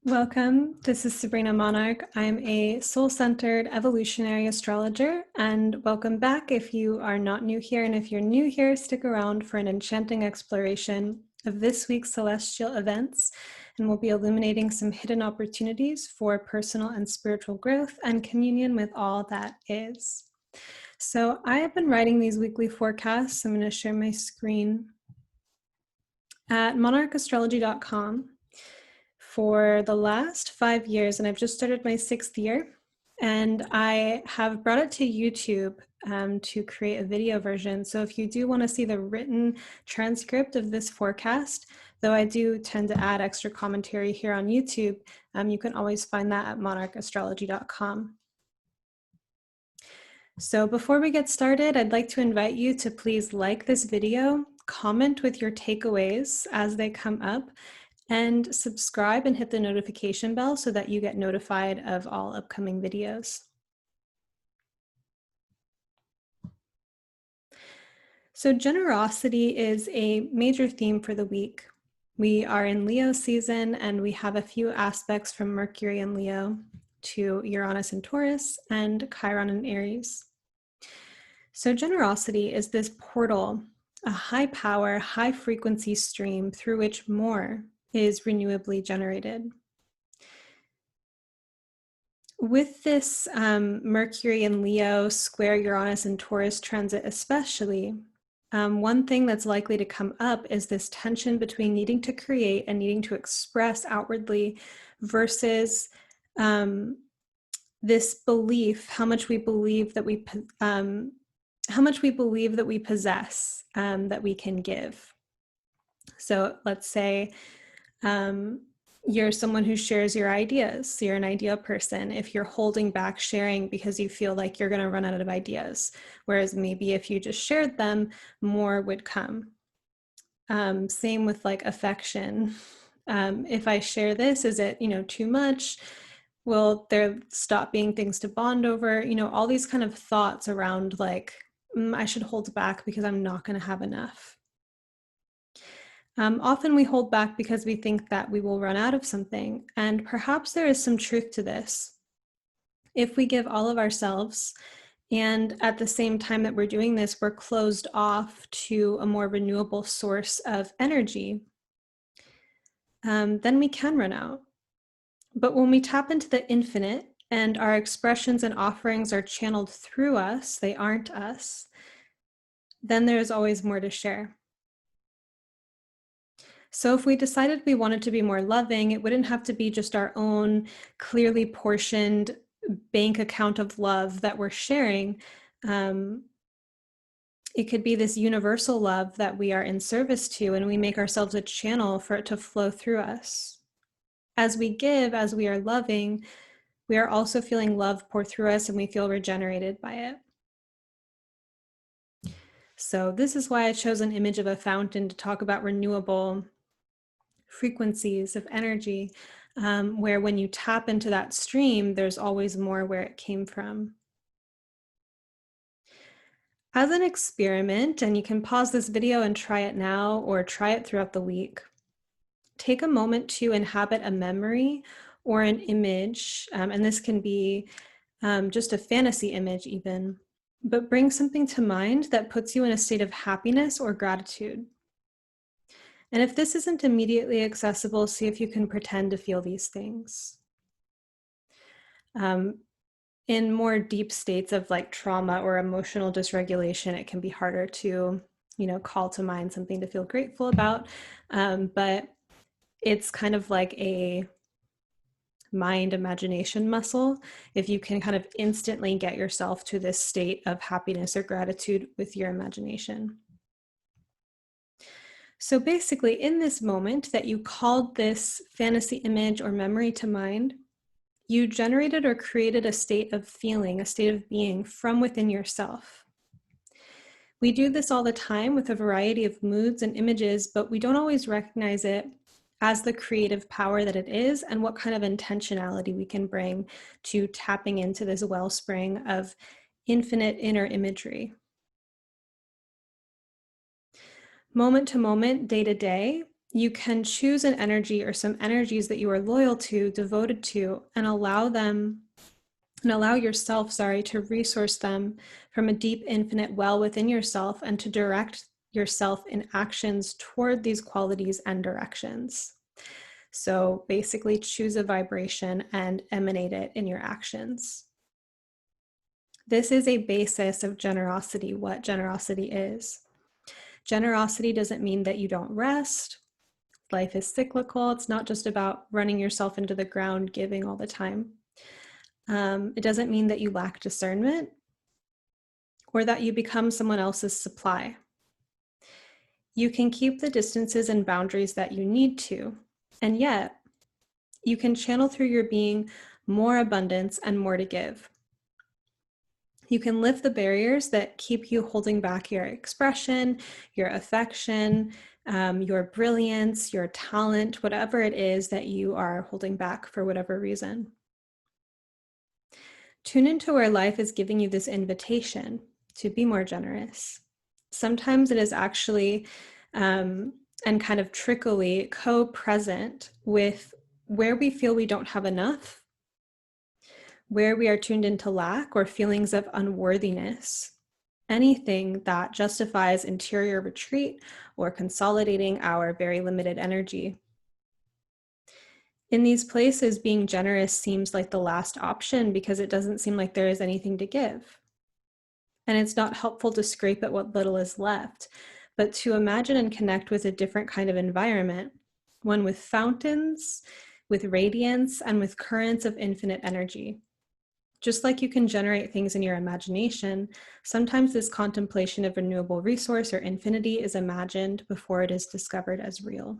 Welcome. This is Sabrina Monarch. I'm a soul-centered evolutionary astrologer, and welcome back if you are not new here. And if you're new here, stick around for an enchanting exploration of this week's celestial events, and we'll be illuminating some hidden opportunities for personal and spiritual growth and communion with all that is. So I have been writing these weekly forecasts. I'm going to share my screen at monarchastrology.com. for the last 5 years, and I've just started my 6th year, and I have brought it to YouTube to create a video version. So if you do want to see the written transcript of this forecast, though I do tend to add extra commentary here on YouTube, you can always find that at monarchastrology.com. So before we get started, I'd like to invite you to please like this video, comment with your takeaways as they come up, and subscribe and hit the notification bell so that you get notified of all upcoming videos. So generosity is a major theme for the week. We are in Leo season, and we have a few aspects from Mercury and Leo to Uranus and Taurus and Chiron and Aries. So generosity is this portal, a high power, high frequency stream through which more is renewably generated. With this Mercury and Leo square Uranus and Taurus transit especially, one thing that's likely to come up is this tension between needing to create and needing to express outwardly versus this belief, how much we believe that we possess, that we can give. So let's say you're someone who shares your ideas. You're an idea person. If you're holding back sharing because you feel like you're going to run out of ideas, whereas maybe if you just shared them, more would come. Same with like affection. If I share this, is it, too much? Will there stop being things to bond over? All these kind of thoughts around like, I should hold back because I'm not going to have enough. Often we hold back because we think that we will run out of something, and perhaps there is some truth to this. If we give all of ourselves, and at the same time that we're doing this, we're closed off to a more renewable source of energy, then we can run out. But when we tap into the infinite and our expressions and offerings are channeled through us, they aren't us, then there's always more to share. So if we decided we wanted to be more loving, it wouldn't have to be just our own clearly portioned bank account of love that we're sharing. It could be this universal love that we are in service to, and we make ourselves a channel for it to flow through us. As we give, as we are loving, we are also feeling love pour through us, and we feel regenerated by it. So this is why I chose an image of a fountain to talk about renewable frequencies of energy, where when you tap into that stream, there's always more where it came from. As an experiment, and you can pause this video and try it now or try it throughout the week, take a moment to inhabit a memory or an image, and this can be just a fantasy image even, but bring something to mind that puts you in a state of happiness or gratitude. And if this isn't immediately accessible, see if you can pretend to feel these things. In more deep states of like trauma or emotional dysregulation, it can be harder to, call to mind something to feel grateful about. But it's kind of like a mind imagination muscle. If you can kind of instantly get yourself to this state of happiness or gratitude with your imagination. So basically, in this moment that you called this fantasy image or memory to mind, you generated or created a state of feeling, a state of being from within yourself. We do this all the time with a variety of moods and images, but we don't always recognize it as the creative power that it is and what kind of intentionality we can bring to tapping into this wellspring of infinite inner imagery. Moment to moment, day to day, you can choose an energy or some energies that you are loyal to, devoted to, and allow yourself, to resource them from a deep, infinite well within yourself, and to direct yourself in actions toward these qualities and directions. So basically choose a vibration and emanate it in your actions. This is a basis of generosity, what generosity is. Generosity doesn't mean that you don't rest. Life is cyclical. It's not just about running yourself into the ground, giving all the time. It doesn't mean that you lack discernment or that you become someone else's supply. You can keep the distances and boundaries that you need to, and yet you can channel through your being more abundance and more to give. You can lift the barriers that keep you holding back your expression, your affection, your brilliance, your talent, whatever it is that you are holding back for whatever reason. Tune into where life is giving you this invitation to be more generous. Sometimes it is actually, and kind of trickily, co-present with where we feel we don't have enough, where we are tuned into lack or feelings of unworthiness, anything that justifies interior retreat or consolidating our very limited energy. In these places, being generous seems like the last option because it doesn't seem like there is anything to give. And it's not helpful to scrape at what little is left, but to imagine and connect with a different kind of environment, one with fountains, with radiance, and with currents of infinite energy. Just like you can generate things in your imagination, sometimes this contemplation of renewable resource or infinity is imagined before it is discovered as real.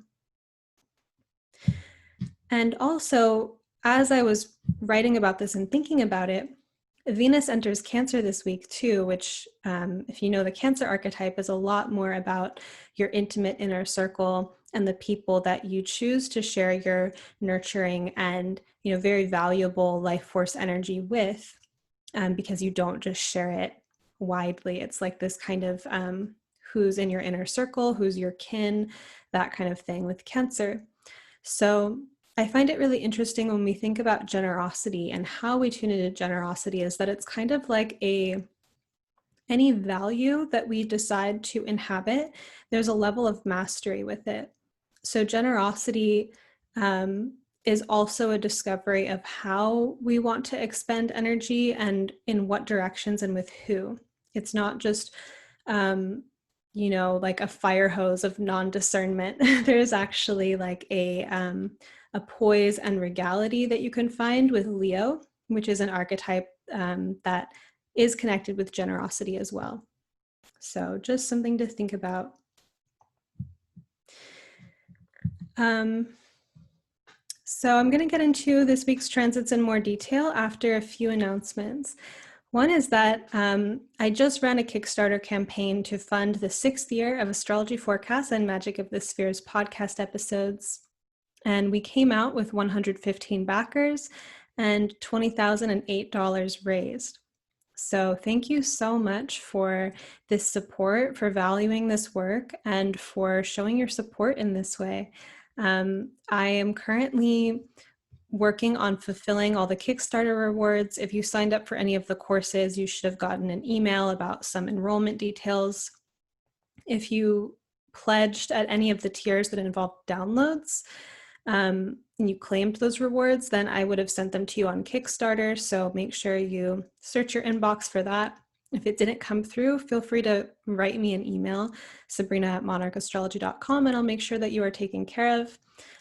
And also, as I was writing about this and thinking about it, Venus enters Cancer this week too, which, if you know the Cancer archetype, is a lot more about your intimate inner circle and the people that you choose to share your nurturing and, very valuable life force energy with, because you don't just share it widely. It's like this kind of who's in your inner circle, who's your kin, that kind of thing with Cancer. So I find it really interesting when we think about generosity and how we tune into generosity is that it's kind of like any value that we decide to inhabit, there's a level of mastery with it. So generosity is also a discovery of how we want to expend energy and in what directions and with who. It's not just like a fire hose of non-discernment. There's actually like a poise and regality that you can find with Leo, which is an archetype that is connected with generosity as well. So just something to think about. So I'm going to get into this week's transits in more detail after a few announcements. One is that I just ran a Kickstarter campaign to fund the 6th year of Astrology Forecasts and Magic of the Spheres podcast episodes. And we came out with 115 backers and $20,008 raised. So thank you so much for this support, for valuing this work, and for showing your support in this way. I am currently working on fulfilling all the Kickstarter rewards. If you signed up for any of the courses, you should have gotten an email about some enrollment details. If you pledged at any of the tiers that involved downloads, and you claimed those rewards, then I would have sent them to you on Kickstarter. So make sure you search your inbox for that. If it didn't come through, feel free to write me an email, sabrina@monarchastrology.com, and I'll make sure that you are taken care of.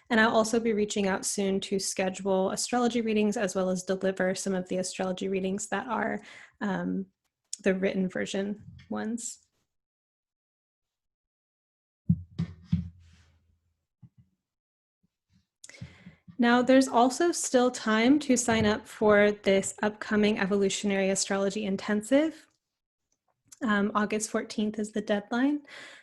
And I'll also be reaching out soon to schedule astrology readings as well as deliver some of the astrology readings that are the written version ones. Now, there's also still time to sign up for this upcoming Evolutionary Astrology Intensive. August 14th is the deadline.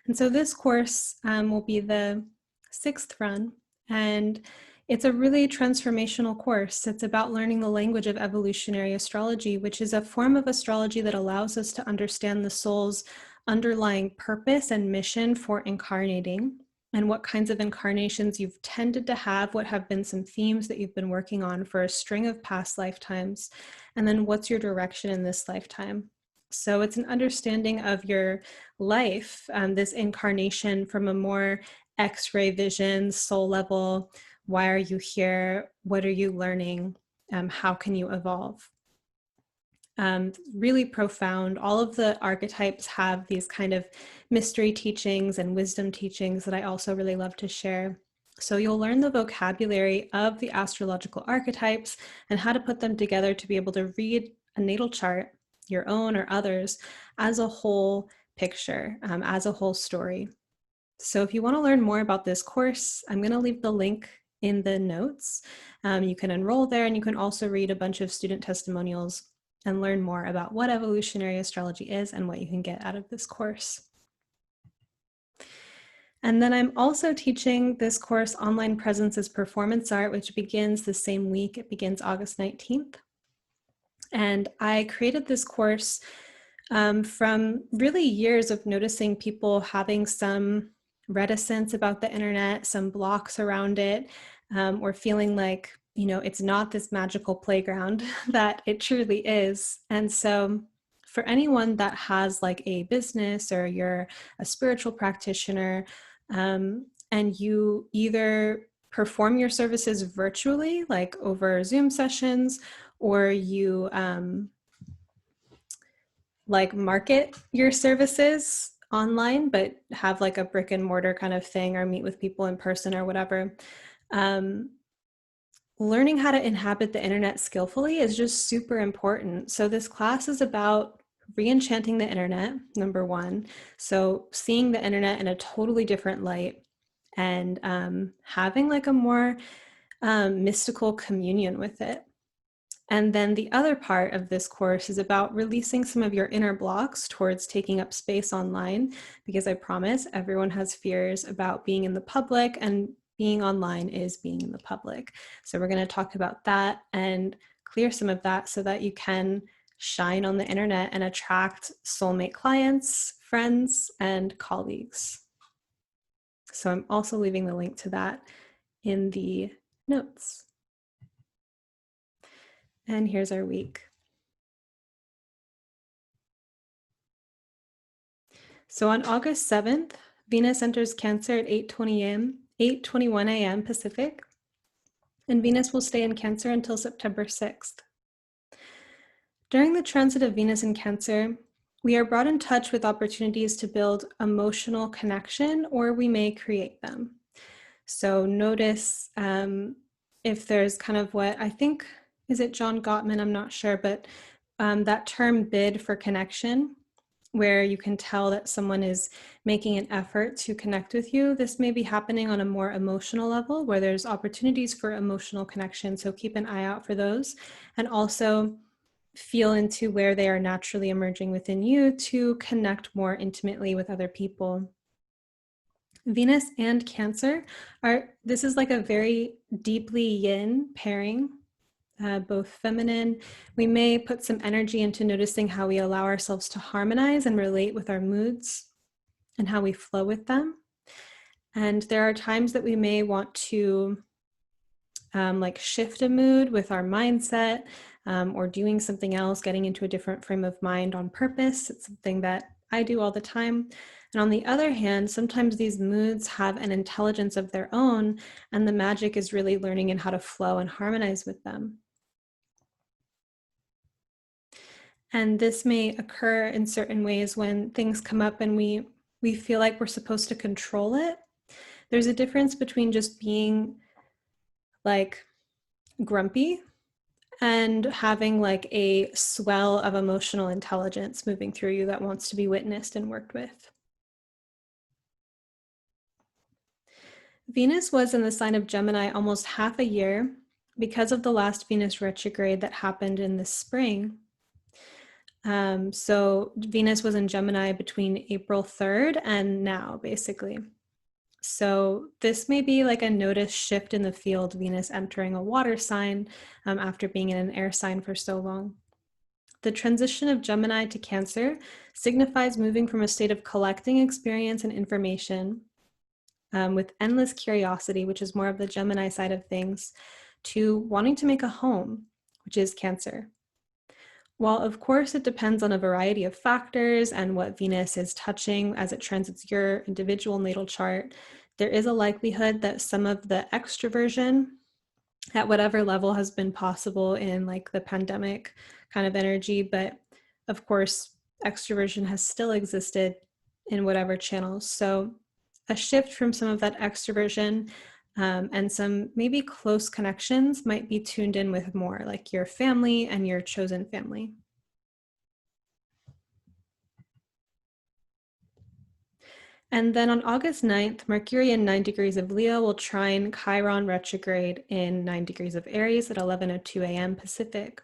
And so this course will be the 6th run, and it's a really transformational course. It's about learning the language of evolutionary astrology, which is a form of astrology that allows us to understand the soul's underlying purpose and mission for incarnating. and what kinds of incarnations you've tended to have, what have been some themes that you've been working on for a string of past lifetimes, and then what's your direction in this lifetime. So it's an understanding of your life, this incarnation from a more X-ray vision, soul level. Why are you here? What are you learning? How can you evolve? Really profound. All of the archetypes have these kind of mystery teachings and wisdom teachings that I also really love to share. So you'll learn the vocabulary of the astrological archetypes and how to put them together to be able to read a natal chart, your own or others, as a whole picture, as a whole story. So if you want to learn more about this course, I'm going to leave the link in the notes. You can enroll there, and you can also read a bunch of student testimonials and learn more about what evolutionary astrology is and what you can get out of this course. And then I'm also teaching this course, Online Presence as Performance Art, which begins the same week. It begins August 19th. And I created this course from really years of noticing people having some reticence about the internet, some blocks around it, or feeling like, you know, it's not this magical playground that it truly is. And so for anyone that has like a business, or you're a spiritual practitioner, and you either perform your services virtually, like over Zoom sessions, or you like market your services online, but have like a brick and mortar kind of thing, or meet with people in person or whatever. Learning how to inhabit the internet skillfully is just super important. So this class is about re-enchanting the internet, number one. So seeing the internet in a totally different light, and having like a more mystical communion with it. And then the other part of this course is about releasing some of your inner blocks towards taking up space online, because I promise everyone has fears about being in the public, and being online is being in the public. So we're going to talk about that and clear some of that so that you can shine on the internet and attract soulmate clients, friends, and colleagues. So I'm also leaving the link to that in the notes. And here's our week. So on August 7th, Venus enters Cancer at 8:21 a.m. Pacific, and Venus will stay in Cancer until September 6th. During the transit of Venus in Cancer, we are brought in touch with opportunities to build emotional connection, or we may create them. So notice if there's kind of what I think, is it John Gottman? I'm not sure, but that term bid for connection, where you can tell that someone is making an effort to connect with you. This may be happening on a more emotional level, where there's opportunities for emotional connection. So keep an eye out for those, and also feel into where they are naturally emerging within you to connect more intimately with other people. Venus and Cancer this is like a very deeply yin pairing, both feminine. We may put some energy into noticing how we allow ourselves to harmonize and relate with our moods, and how we flow with them. And there are times that we may want to like shift a mood with our mindset, or doing something else, getting into a different frame of mind on purpose. It's something that I do all the time. And on the other hand, sometimes these moods have an intelligence of their own, and the magic is really learning in how to flow and harmonize with them. And this may occur in certain ways when things come up and we feel like we're supposed to control it. There's a difference between just being like grumpy and having like a swell of emotional intelligence moving through you that wants to be witnessed and worked with. Venus was in the sign of Gemini almost half a year because of the last Venus retrograde that happened in the spring. So Venus was in Gemini between April 3rd and now, basically. So this may be like a noticed shift in the field, Venus entering a water sign after being in an air sign for so long. The transition of Gemini to Cancer signifies moving from a state of collecting experience and information with endless curiosity, which is more of the Gemini side of things, to wanting to make a home, which is Cancer. While of course it depends on a variety of factors and what Venus is touching as it transits your individual natal chart, there is a likelihood that some of the extroversion at whatever level has been possible in like the pandemic kind of energy, but of course extroversion has still existed in whatever channels. So a shift from some of that extroversion and some maybe close connections might be tuned in with more, like your family and your chosen family. And then on August 9th, Mercury in 9 degrees of Leo will trine Chiron retrograde in 9 degrees of Aries at 11:02 a.m. Pacific.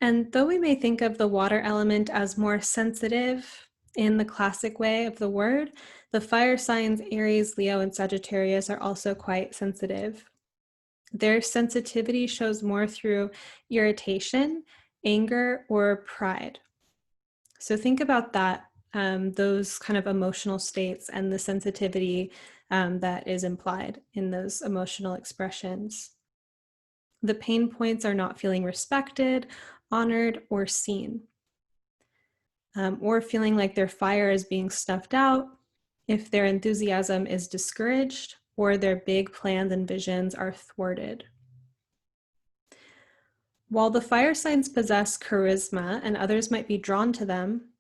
And though we may think of the water element as more sensitive in the classic way of the word, the fire signs Aries, Leo, and Sagittarius are also quite sensitive. Their sensitivity shows more through irritation, anger, or pride. So think about that, those kind of emotional states and the sensitivity that is implied in those emotional expressions. The pain points are not feeling respected, honored, or seen, or feeling like their fire is being snuffed out, if their enthusiasm is discouraged, or their big plans and visions are thwarted. While the fire signs possess charisma and others might be drawn to them,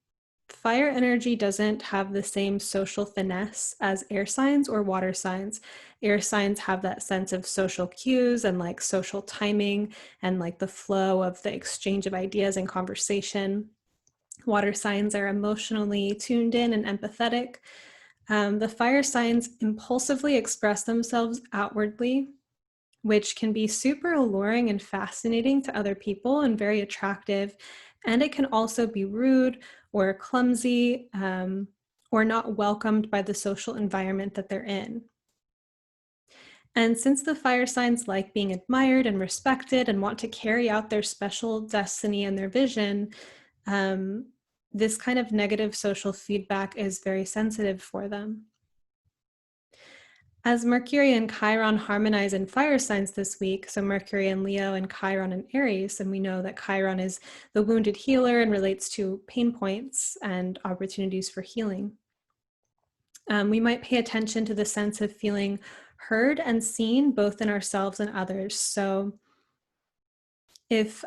fire energy doesn't have the same social finesse as air signs or water signs. Air signs have that sense of social cues and like social timing and like the flow of the exchange of ideas and conversation. Water signs are emotionally tuned in and empathetic. The fire signs impulsively express themselves outwardly, which can be super alluring and fascinating to other people and very attractive. And it can also be rude or clumsy or not welcomed by the social environment that they're in. And since the fire signs like being admired and respected and want to carry out their special destiny and their vision, this kind of negative social feedback is very sensitive for them. As Mercury and Chiron harmonize in fire signs this week, so Mercury in Leo and Chiron in Aries, and we know that Chiron is the wounded healer and relates to pain points and opportunities for healing. We might pay attention to the sense of feeling heard and seen both in ourselves and others. So if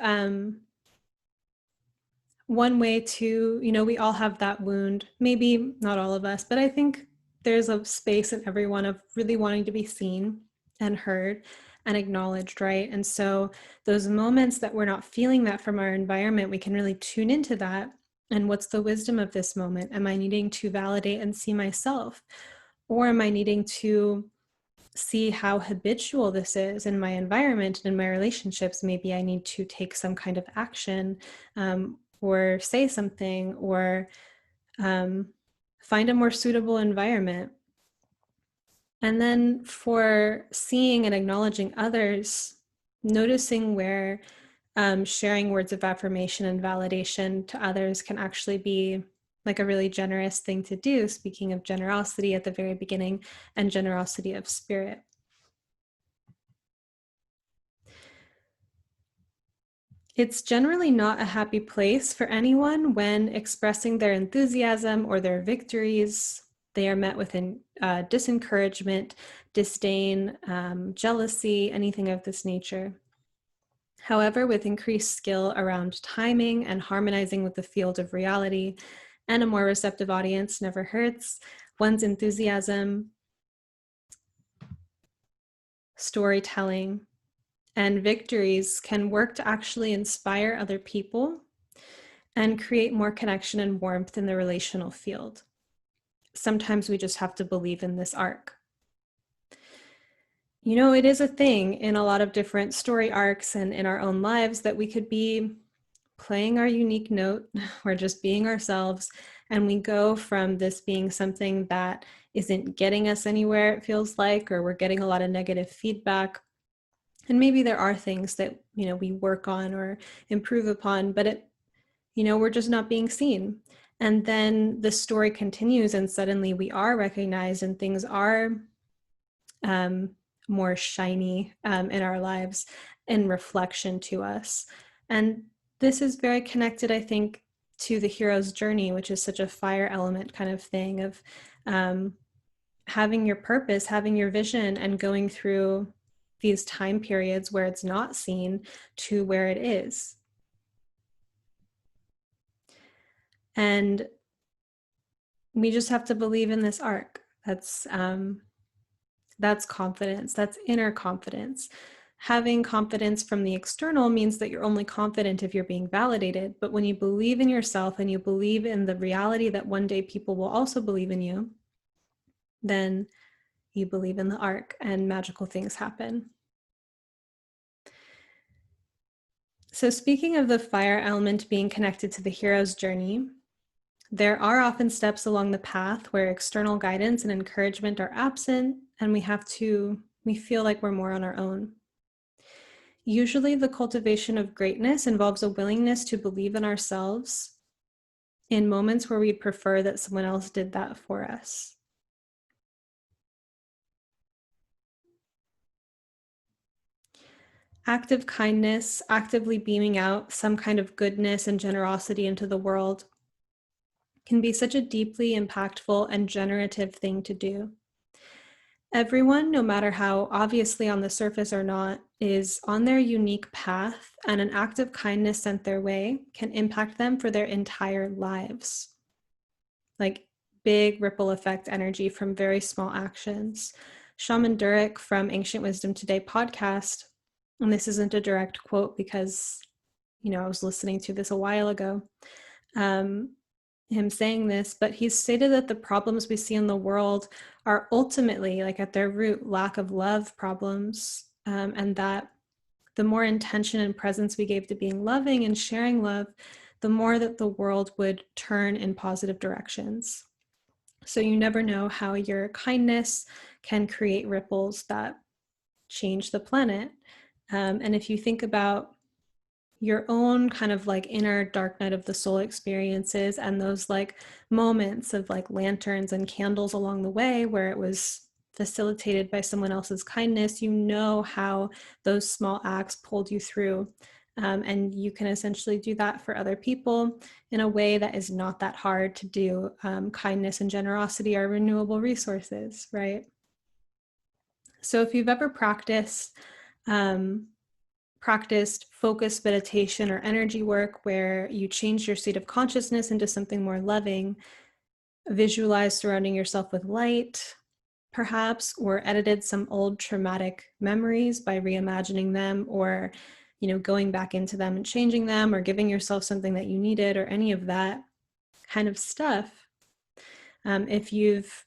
one way to, we all have that wound, maybe not all of us, but I think there's a space in everyone of really wanting to be seen and heard and acknowledged, right? And so those moments that we're not feeling that from our environment, we can really tune into that. And what's the wisdom of this moment? Am I needing to validate and see myself? Or am I needing to see how habitual this is in my environment and in my relationships? Maybe I need to take some kind of action or say something or find a more suitable environment. And then for seeing and acknowledging others, noticing where sharing words of affirmation and validation to others can actually be like a really generous thing to do, speaking of generosity at the very beginning and generosity of spirit. It's generally not a happy place for anyone when expressing their enthusiasm or their victories. They are met with disencouragement, disdain, jealousy, anything of this nature. However, with increased skill around timing and harmonizing with the field of reality, and a more receptive audience never hurts, one's enthusiasm, storytelling, and victories can work to actually inspire other people and create more connection and warmth in the relational field. Sometimes we just have to believe in this arc. It is a thing in a lot of different story arcs and in our own lives that we could be playing our unique note or just being ourselves, and we go from this being something that isn't getting us anywhere, it feels like, or we're getting a lot of negative feedback. And maybe there are things that, we work on or improve upon, but we're just not being seen. And then the story continues, and suddenly we are recognized, and things are more shiny in our lives in reflection to us. And this is very connected, I think, to the hero's journey, which is such a fire element kind of thing of having your purpose, having your vision, and going through these time periods where it's not seen to where it is. And we just have to believe in this arc. That's confidence. That's inner confidence. Having confidence from the external means that you're only confident if you're being validated. But when you believe in yourself and you believe in the reality that one day people will also believe in you, then you believe in the arc and magical things happen. So speaking of the fire element being connected to the hero's journey, there are often steps along the path where external guidance and encouragement are absent, and we feel like we're more on our own. Usually the cultivation of greatness involves a willingness to believe in ourselves in moments where we'd prefer that someone else did that for us. Active kindness, actively beaming out some kind of goodness and generosity into the world, can be such a deeply impactful and generative thing to do. Everyone, no matter how obviously on the surface or not, is on their unique path, and an act of kindness sent their way can impact them for their entire lives. Like big ripple effect energy from very small actions. Shaman Durek from Ancient Wisdom Today podcast, and this isn't a direct quote because, I was listening to this a while ago, him saying this, but he's stated that the problems we see in the world are ultimately, like at their root, lack of love problems, and that the more intention and presence we gave to being loving and sharing love, the more that the world would turn in positive directions. So you never know how your kindness can create ripples that change the planet. And if you think about your own kind of like inner dark night of the soul experiences and those like moments of like lanterns and candles along the way where it was facilitated by someone else's kindness, how those small acts pulled you through. And you can essentially do that for other people in a way that is not that hard to do. Kindness and generosity are renewable resources, right? So if you've ever practiced focused meditation or energy work where you change your state of consciousness into something more loving, visualize surrounding yourself with light, perhaps, or edited some old traumatic memories by reimagining them or, going back into them and changing them, or giving yourself something that you needed, or any of that kind of stuff. If you've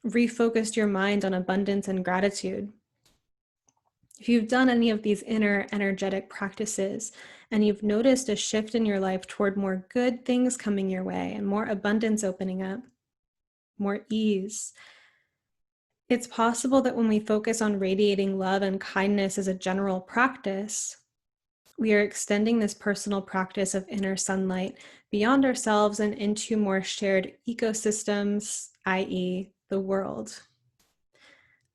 refocused your mind on abundance and gratitude, if you've done any of these inner energetic practices and you've noticed a shift in your life toward more good things coming your way and more abundance opening up, more ease, it's possible that when we focus on radiating love and kindness as a general practice, we are extending this personal practice of inner sunlight beyond ourselves and into more shared ecosystems, i.e., the world.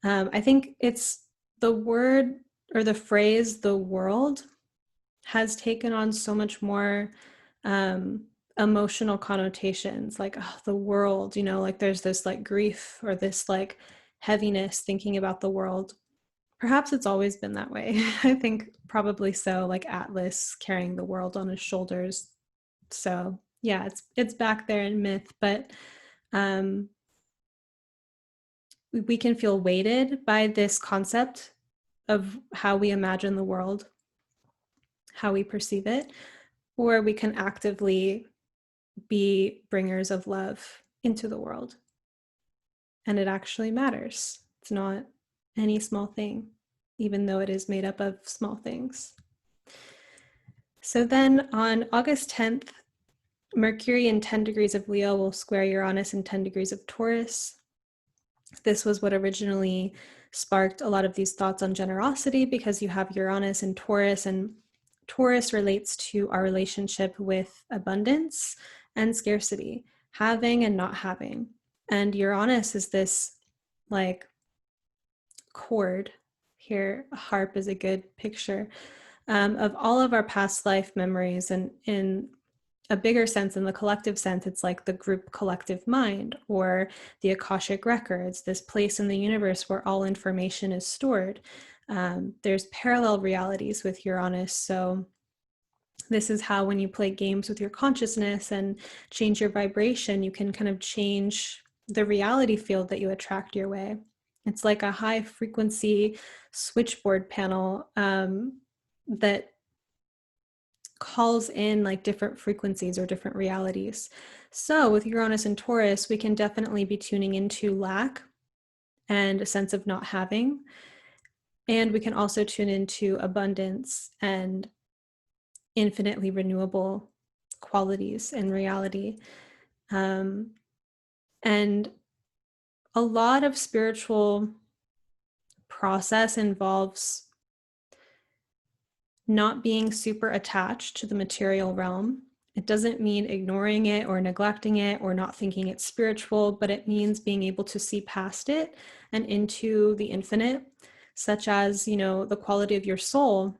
I think it's the word or the phrase "the world" has taken on so much more emotional connotations, like the world, like there's this like grief or this like heaviness thinking about the world. Perhaps it's always been that way. I think probably so, like Atlas carrying the world on his shoulders. So yeah, it's back there in myth, but we can feel weighted by this concept of how we imagine the world, how we perceive it, or we can actively be bringers of love into the world. And it actually matters. It's not any small thing, even though it is made up of small things. So then on August 10th, Mercury in 10 degrees of Leo will square Uranus in 10 degrees of Taurus. This was what originally sparked a lot of these thoughts on generosity, because you have Uranus and Taurus relates to our relationship with abundance and scarcity, having and not having. And Uranus is this like chord here. A harp is a good picture of all of our past life memories. And in a bigger sense, in the collective sense, it's like the group collective mind or the Akashic records, this place in the universe where all information is stored. There's parallel realities with Uranus. So this is how when you play games with your consciousness and change your vibration, you can kind of change the reality field that you attract your way. It's like a high frequency switchboard panel that calls in like different frequencies or different realities. So with Uranus and Taurus, we can definitely be tuning into lack and a sense of not having. And we can also tune into abundance and infinitely renewable qualities in reality. And a lot of spiritual process involves not being super attached to the material realm. It doesn't mean ignoring it or neglecting it or not thinking it's spiritual, but it means being able to see past it and into the infinite, such as, you know, the quality of your soul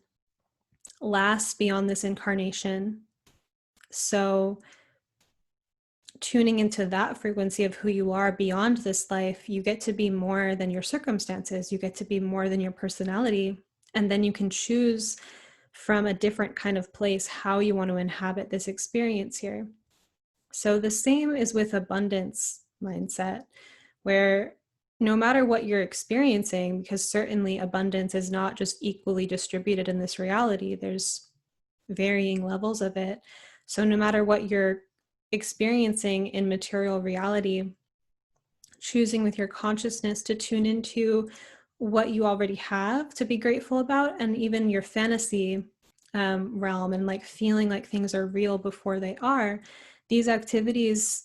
lasts beyond this incarnation. So tuning into that frequency of who you are beyond this life, you get to be more than your circumstances. You get to be more than your personality. And then you can choose from a different kind of place how you want to inhabit this experience here. So the same is with abundance mindset, where no matter what you're experiencing, because certainly abundance is not just equally distributed in this reality, there's varying levels of it. So no matter what you're experiencing in material reality, choosing with your consciousness to tune into what you already have to be grateful about, and even your fantasy realm, and like feeling like things are real before they are. These activities,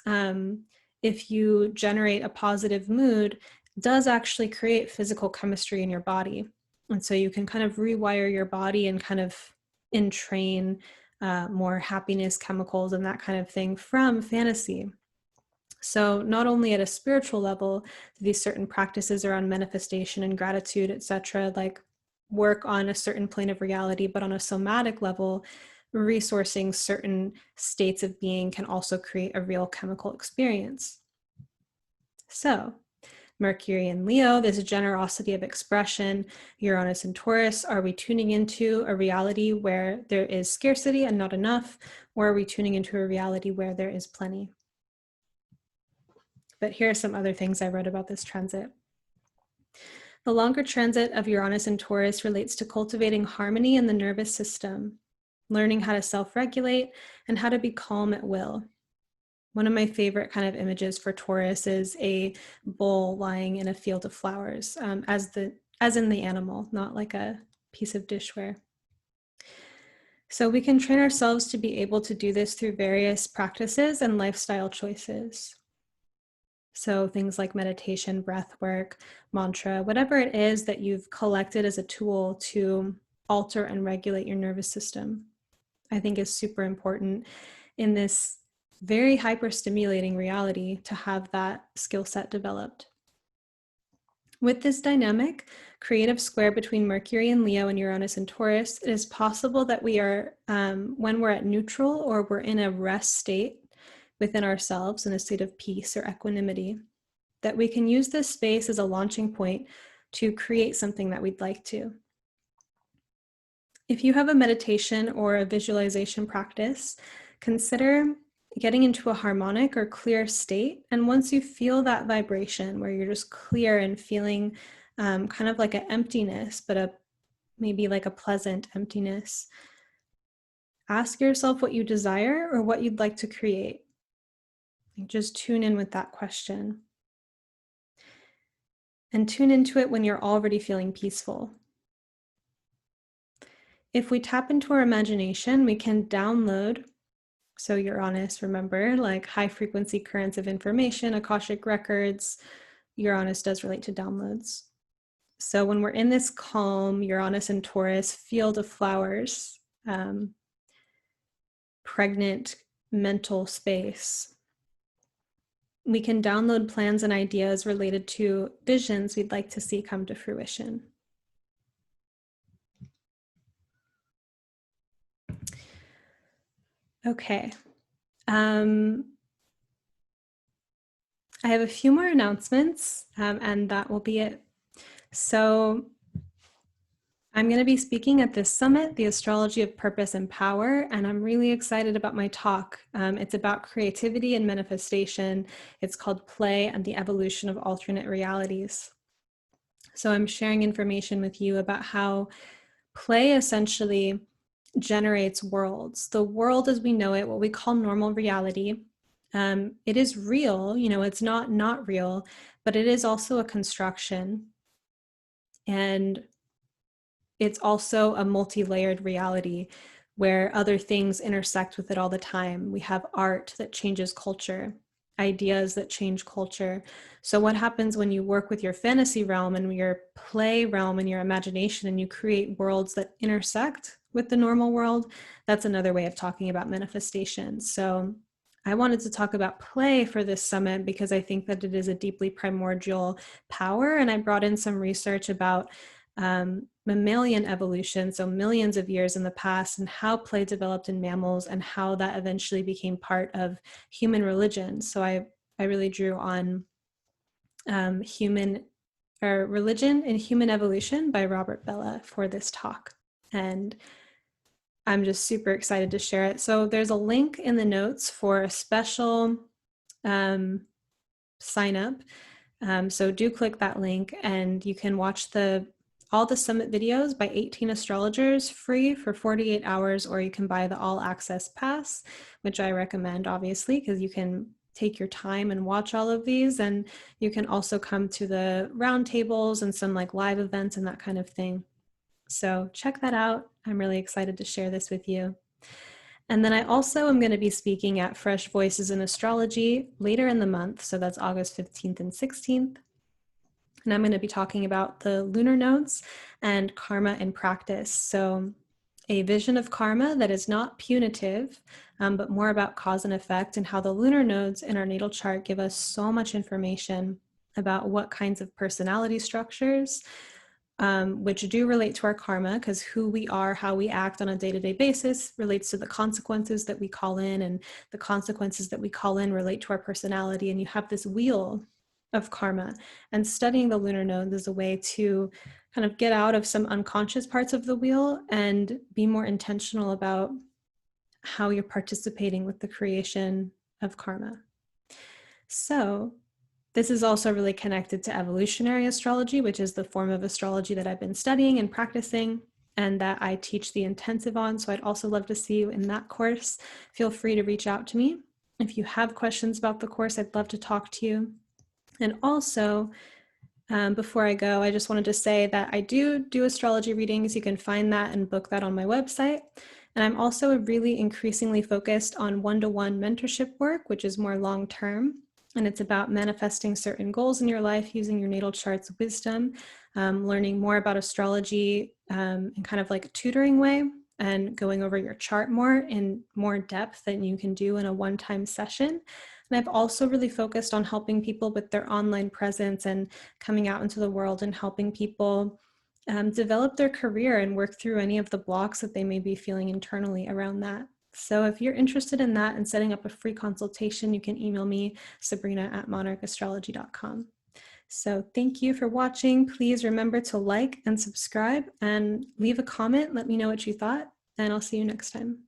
if you generate a positive mood, does actually create physical chemistry in your body. And so you can kind of rewire your body and kind of entrain more happiness chemicals and that kind of thing from fantasy. So not only at a spiritual level, these certain practices around manifestation and gratitude, etc., like work on a certain plane of reality, but on a somatic level, resourcing certain states of being can also create a real chemical experience. So Mercury and Leo, there's a generosity of expression. Uranus and Taurus, are we tuning into a reality where there is scarcity and not enough, or are we tuning into a reality where there is plenty? But here are some other things I wrote about this transit. The longer transit of Uranus and Taurus relates to cultivating harmony in the nervous system, learning how to self-regulate, and how to be calm at will. One of my favorite kind of images for Taurus is a bull lying in a field of flowers, as in the animal, not like a piece of dishware. So we can train ourselves to be able to do this through various practices and lifestyle choices. So things like meditation, breath work, mantra, whatever it is that you've collected as a tool to alter and regulate your nervous system, I think is super important in this very hyper-stimulating reality to have that skill set developed. With this dynamic, creative square between Mercury and Leo and Uranus and Taurus, it is possible that we are, when we're at neutral or we're in a rest state within ourselves, in a state of peace or equanimity, that we can use this space as a launching point to create something that we'd like to. If you have a meditation or a visualization practice, consider getting into a harmonic or clear state. And once you feel that vibration where you're just clear and feeling kind of like an emptiness, but maybe like a pleasant emptiness, ask yourself what you desire or what you'd like to create. Just tune in with that question. And tune into it when you're already feeling peaceful. If we tap into our imagination, we can download, so Uranus, remember, like high frequency currents of information, Akashic records. Uranus does relate to downloads. So when we're in this calm Uranus and Taurus field of flowers, pregnant mental space. We can download plans and ideas related to visions we'd like to see come to fruition. Okay. I have a few more announcements, and that will be it. So I'm going to be speaking at this summit, The Astrology of Purpose and Power, and I'm really excited about my talk. It's about creativity and manifestation. It's called Play and the Evolution of Alternate Realities. So I'm sharing information with you about how play essentially generates worlds. The world as we know it, what we call normal reality, it is real, it's not real, but it is also a construction. And it's also a multi-layered reality where other things intersect with it all the time. We have art that changes culture, ideas that change culture. So what happens when you work with your fantasy realm and your play realm and your imagination and you create worlds that intersect with the normal world? That's another way of talking about manifestation. So I wanted to talk about play for this summit because I think that it is a deeply primordial power. And I brought in some research about mammalian evolution, so millions of years in the past, and how play developed in mammals and how that eventually became part of human religion. So I really drew on Religion and Human Evolution by Robert Bellah for this talk. And I'm just super excited to share it. So there's a link in the notes for a special sign up. So do click that link and you can watch all the summit videos by 18 astrologers free for 48 hours, or you can buy the all access pass, which I recommend obviously, because you can take your time and watch all of these. And you can also come to the roundtables and some like live events and that kind of thing. So check that out. I'm really excited to share this with you. And then I also am going to be speaking at Fresh Voices in Astrology later in the month. So that's August 15th and 16th. And I'm going to be talking about the lunar nodes and karma in practice. So a vision of karma that is not punitive, but more about cause and effect, and how the lunar nodes in our natal chart give us so much information about what kinds of personality structures, which do relate to our karma, because who we are, how we act on a day-to-day basis relates to the consequences that we call in, and the consequences that we call in relate to our personality. And you have this wheel of karma, and studying the lunar nodes is a way to kind of get out of some unconscious parts of the wheel and be more intentional about how you're participating with the creation of karma. So this is also really connected to evolutionary astrology, which is the form of astrology that I've been studying and practicing and that I teach the intensive on. So I'd also love to see you in that course. Feel free to reach out to me. If you have questions about the course, I'd love to talk to you. And also, before I go, I just wanted to say that I do astrology readings. You can find that and book that on my website. And I'm also really increasingly focused on one-to-one mentorship work, which is more long-term. And it's about manifesting certain goals in your life using your natal chart's wisdom, learning more about astrology in kind of like a tutoring way, and going over your chart more in more depth than you can do in a one-time session. And I've also really focused on helping people with their online presence and coming out into the world and helping people develop their career and work through any of the blocks that they may be feeling internally around that. So if you're interested in that and setting up a free consultation, you can email me, sabrina@monarchastrology.com. So thank you for watching. Please remember to like and subscribe and leave a comment. Let me know what you thought, and I'll see you next time.